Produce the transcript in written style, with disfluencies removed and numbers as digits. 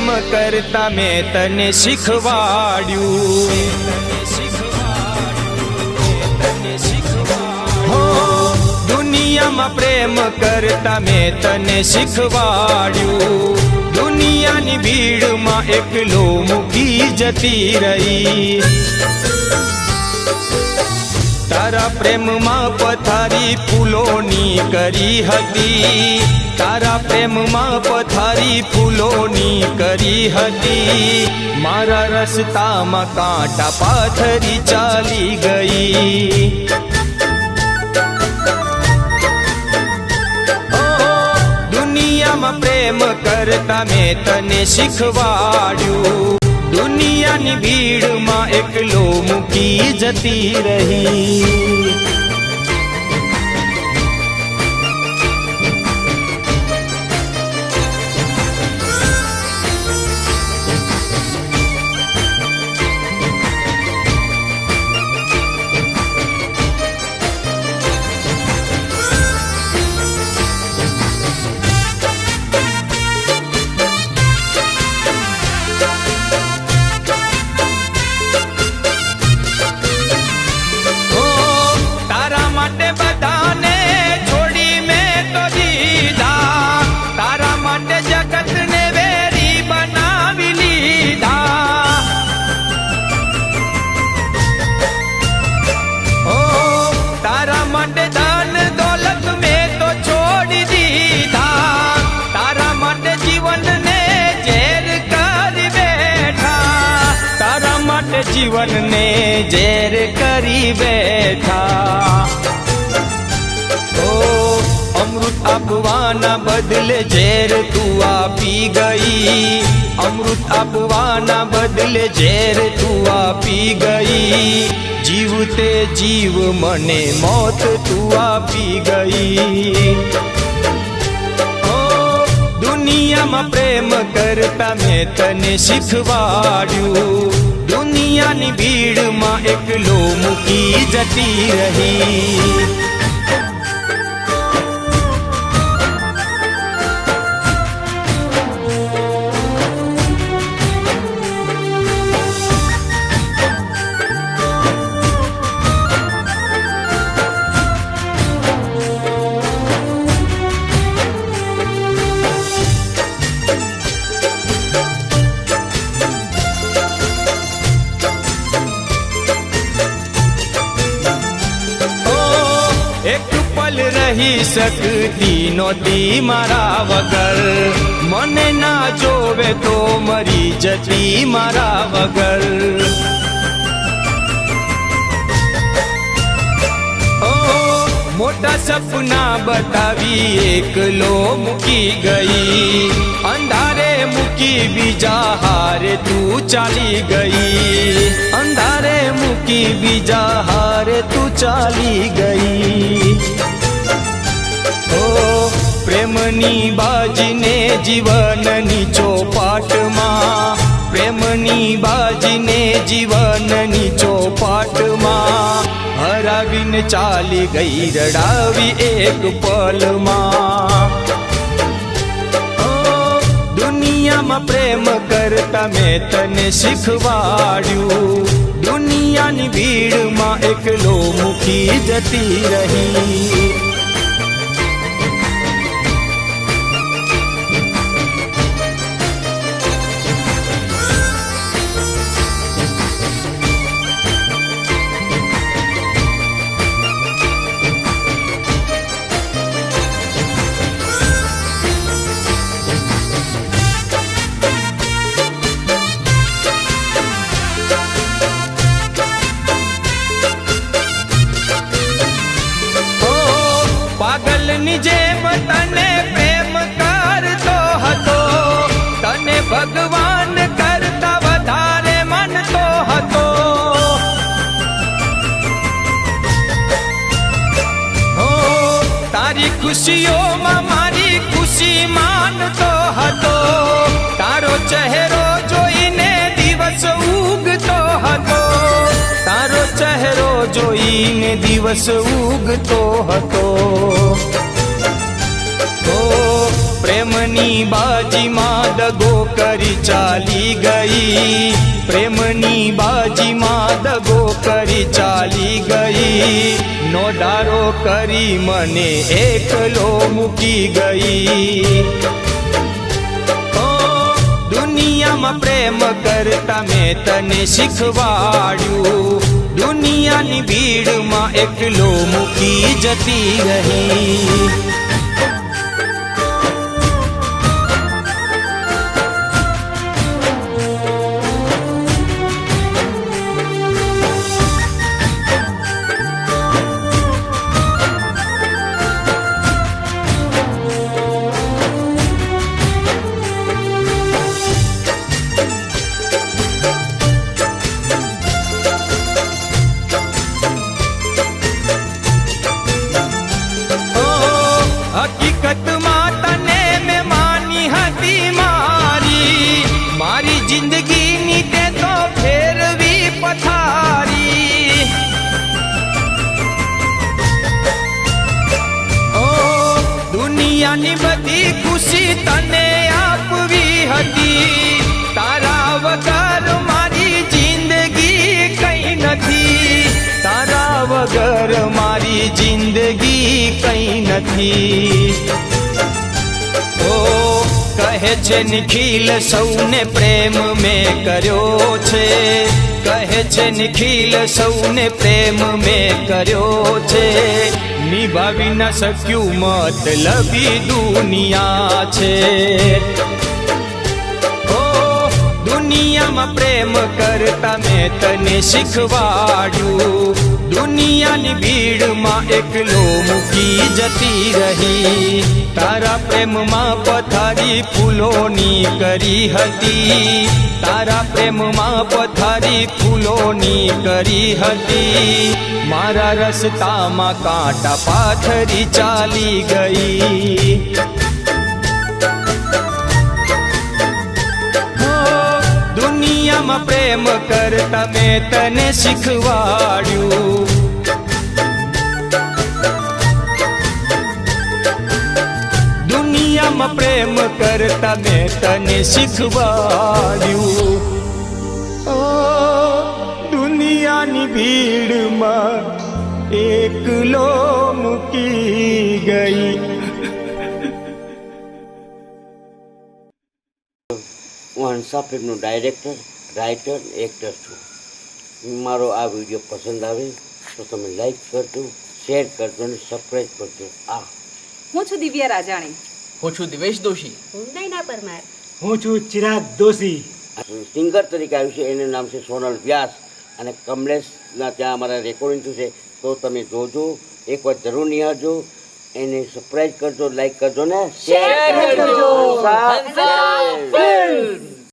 પ્રેમ કરતા મેં તને શીખવાડ્યું. હો દુનિયામાં પ્રેમ કરતા મેં તને શીખવાડ્યું. દુનિયાની ભીડમાં એકલો મૂકી જતી રહી. તારા પ્રેમમાં પથારી ફૂલોની કરી હતી. તારા પ્રેમમાં પથારી ફૂલોની કરી હતી. મારા રસ્તામાં કાંટા પાથરી ચાલી ગઈ. દુનિયામાં પ્રેમ કરતા મેં તને શીખવાડ્યું. દુનિયાની ભીડમાં એકલો મૂકી જતી રહી. જીવનને ઝેર કરી બેઠા. ઓ અમૃત આપવાના બદલે ઝેર તું આપી ગઈ. અમૃત આપવાના બદલે ઝેર તું આપી ગઈ. જીવતે જીવ મને મોત તું આપી ગઈ. દુનિયામાં પ્રેમ કરતા મેં તને શીખવાડ્યું. દુનિયાની ભીડમાં એકલો મૂકી જતી રહી. રહી શકતી નહોતી મારા વગર. મને ના જોવે તો મરી જતી મારા વગર. ઓ મોટા સપના બતાવી એકલો મૂકી ગઈ. અંધારે મૂકી બીજા હારે તું ચાલી ગઈ. અંધારે મૂકી બીજા હારે તું ચાલી ગઈ. પ્રેમની બાજીને જીવનની ચોપાટમાં. પ્રેમની બાજીને જીવનની ચોપાટમાં હરાવીને ચાલી ગઈ રડાવી એક પલમાં. દુનિયામાં પ્રેમ કરતા મેં તને શીખવાડ્યું. દુનિયાની ભીડમાં એકલો મૂકી જતી રહી. પાગલની જેમ તને પ્રેમ કરતો હતો. તને ભગવાન કરતા વધારે માનતો હતો. હો તારી ખુશીઓમાં મારી ખુશી માનતો હતો. તારો ચહેરો જોઈને દિવસ ઉગતો હતો. તારો ચહેરો જોઈને દિવસ ઉગતો હતો. પ્રેમની બાજીમાં દગો કરી ચાલી ગઈ, પ્રેમની બાજીમાં દગો કરી ચાલી ગઈ, નો ડારો કરી મને એકલો મૂકી ગઈ. દુનિયામાં પ્રેમ કરતા મેં તને શીખવાડ્યું, દુનિયાની ભીડમાં એકલો મૂકી જતી રહી. હકીકતમાં તને મેં માની હતી મારી, મારી જિંદગીની તે તો ફેરવી પથારી. ઓ દુનિયાની બધી ખુશી તને આપવી હતી, તારા વગર મારી જિંદગી કઈ નથી, તારા વગર મારી જિંદગી કઈ નથી. ઓ કહે છે નિખિલ સૌને પ્રેમ મેં કર્યો છે, કહે છે નિખિલ સૌને પ્રેમ મેં કર્યો છે, નિભાવી ન શક્યું મતલબી દુનિયા છે. દુનિયામાં પ્રેમ કરતા મેં તને શીખવાડ્યું, દુનિયાની ભીડમાં એકલો મૂકી જતી રહી, તારા પ્રેમમાં પથારી ફૂલોની કરી હતી, તારા પ્રેમમાં પથારી ફૂલોની કરી હતી, મારા રસ્તામાં કાંટા પાથરી ચાલી ગઈ. દુનિયામાં પ્રેમ કરતા મેં તને શીખવાડ્યું, દુનિયામાં પ્રેમ કરતા મેં તને શીખવાડ્યું. ઓ દુનિયાની ભીડમાં એકલો મૂકી ગઈ. હું હંસા ફિલ્મનો ડાયરેક્ટર, રાઇટર, એક્ટર છું. મારો આ વિડીયો પસંદ આવે તો તમે લાઈક કરજો, શેર કરજો અને સબસ્ક્રાઈબ કરજો. હું છું દિવ્યા રાજાણી. હું છું દિવેશ દોશી. હું નૈના પરમાર. હું છું ચિરાગ દોશી. સિંગર તરીકે આવ્યું છે, એનું નામ છે સોનલ વ્યાસ, અને કમલેશના ત્યાં અમારા રેકોર્ડિંગ થયું છે. તો તમે જોજો, એકવાર જરૂર નિહાળજો, એને સબસ્ક્રાઈબ કરજો, લાઈક કરજો ને શેર કરજો. હંસા ફિલ્મ.